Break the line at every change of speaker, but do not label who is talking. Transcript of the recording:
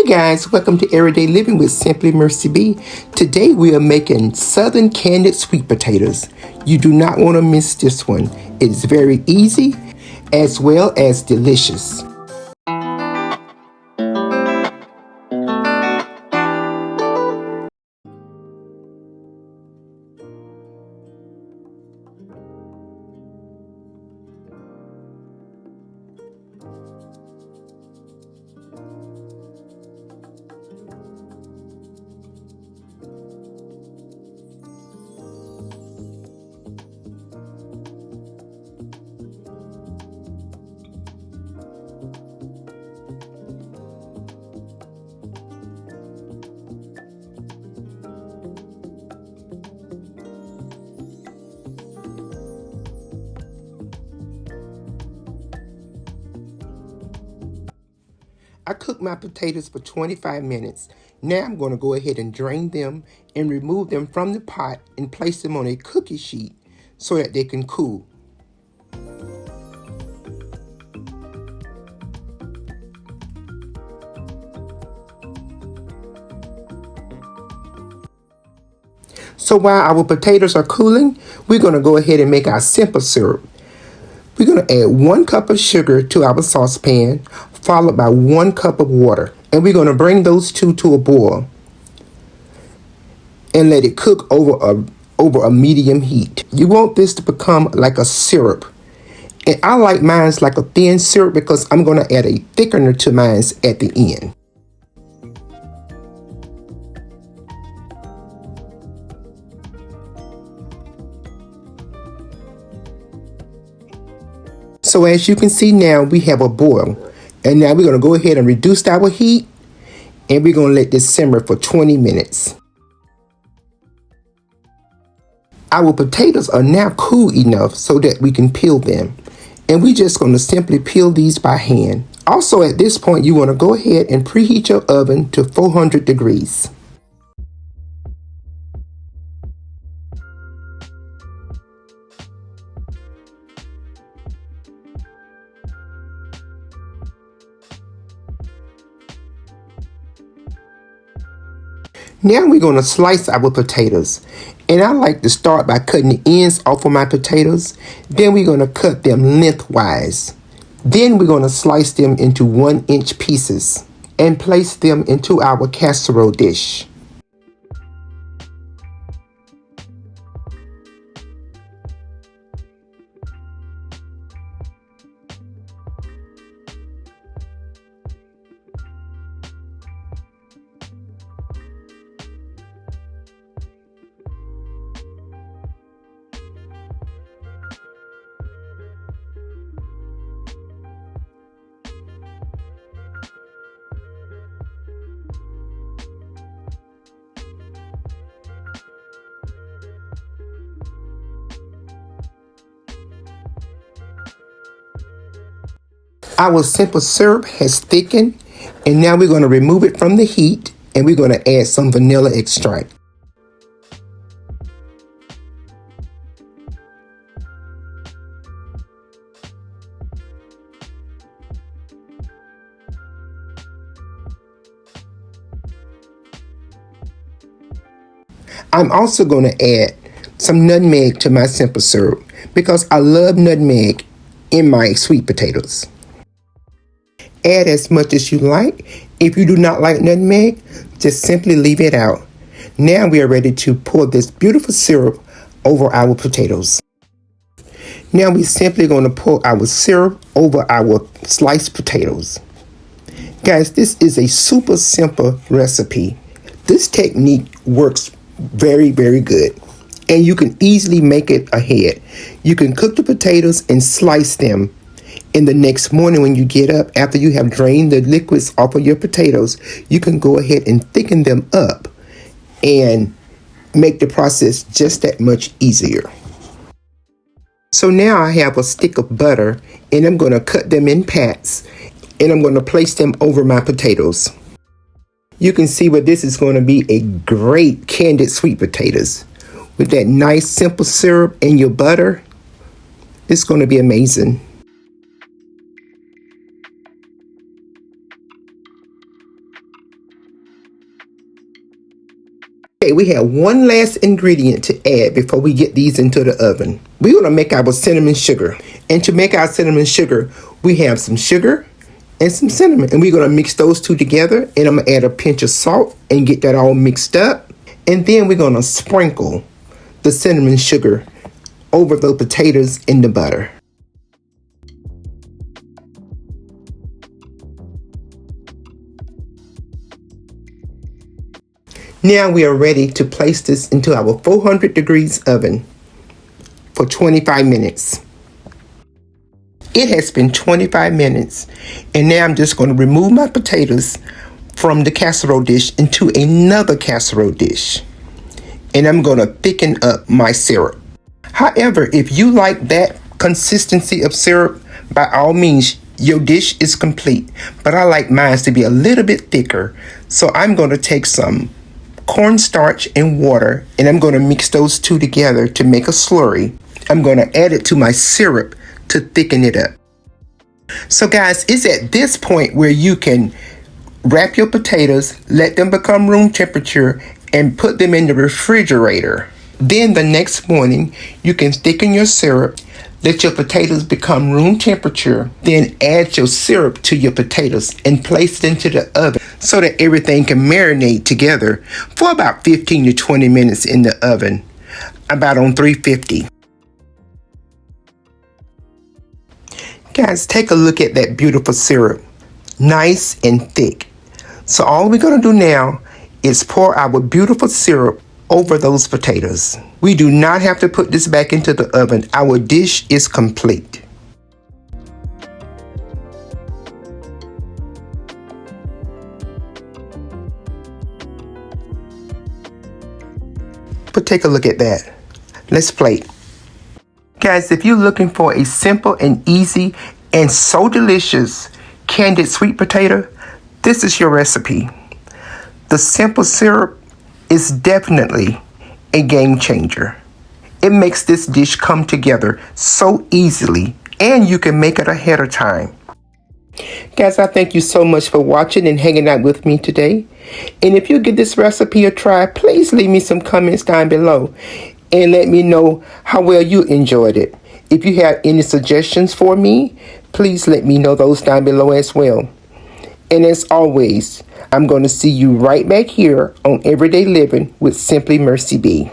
Guys, welcome to Everyday Living with Simply Mercy B. Today we are making Southern candied sweet potatoes. You do not want to miss this one. It's very easy as well as delicious. I cooked my potatoes for 25 minutes. Now I'm going to go ahead and drain them and remove them from the pot and place them on a cookie sheet so that they can cool. So while our potatoes are cooling, we're going to go ahead and make our simple syrup. We're going to add 1 cup of sugar to our saucepan, followed by 1 cup of water. And we're going to bring those two to a boil and let it cook over a medium heat. You want this to become like a syrup. And I like mine like a thin syrup because I'm going to add a thickener to mine at the end. So as you can see now, we have a boil. And now we're going to go ahead and reduce our heat. And we're going to let this simmer for 20 minutes. Our potatoes are now cool enough so that we can peel them. And we're just going to simply peel these by hand. Also at this point, you want to go ahead and preheat your oven to 400 degrees. Now we're going to slice our potatoes. And I like to start by cutting the ends off of my potatoes. Then we're going to cut them lengthwise. Then we're going to slice them into 1-inch pieces and place them into our casserole dish. Our simple syrup has thickened, and now we're going to remove it from the heat, and we're going to add some vanilla extract. I'm also going to add some nutmeg to my simple syrup because I love nutmeg in my sweet potatoes. Add as much as you like. If you do not like nutmeg, just simply leave it out. Now we are ready to pour this beautiful syrup over our potatoes. Now we're simply going to pour our syrup over our sliced potatoes. Guys, this is a super simple recipe. This technique works very, very good. And you can easily make it ahead. You can cook the potatoes and slice them. In the next morning when you get up, after you have drained the liquids off of your potatoes, you can go ahead and thicken them up and make the process just that much easier. So now I have a stick of butter and I'm going to cut them in pats and I'm going to place them over my potatoes. You can see where this is going to be a great candied sweet potatoes. With that nice simple syrup and your butter, it's going to be amazing. Okay, we have one last ingredient to add before we get these into the oven. We're going to make our cinnamon sugar. And to make our cinnamon sugar, we have some sugar and some cinnamon. And we're going to mix those two together. And I'm going to add a pinch of salt and get that all mixed up. And then we're going to sprinkle the cinnamon sugar over the potatoes in the butter. Now we are ready to place this into our 400 degrees oven for 25 minutes. It has been 25 minutes, and now I'm just going to remove my potatoes from the casserole dish into another casserole dish. And I'm going to thicken up my syrup. However, if you like that consistency of syrup, by all means, your dish is complete. But I like mine to be a little bit thicker. So I'm going to take some cornstarch and water, and I'm going to mix those two together to make a slurry. I'm going to add it to my syrup to thicken it up. So guys, it's at this point where you can wrap your potatoes, let them become room temperature, and put them in the refrigerator. Then the next morning, you can thicken your syrup, let your potatoes become room temperature, then add your syrup to your potatoes and place it into the oven so that everything can marinate together for about 15 to 20 minutes in the oven, about on 350. Guys, take a look at that beautiful syrup, nice and thick. So all we're going to do now is pour our beautiful syrup over those potatoes. We do not have to put this back into the oven. Our dish is complete. But take a look at that. Let's plate. Guys, if you're looking for a simple and easy and so delicious candied sweet potato, this is your recipe. The simple syrup is definitely a game changer. It makes this dish come together so easily, and you can make it ahead of time. Guys, I thank you so much for watching and hanging out with me today. And if you give this recipe a try, please leave me some comments down below and let me know how well you enjoyed it. If you have any suggestions for me, please let me know those down below as well. And as always, I'm going to see you right back here on Everyday Living with Simply Mercy B.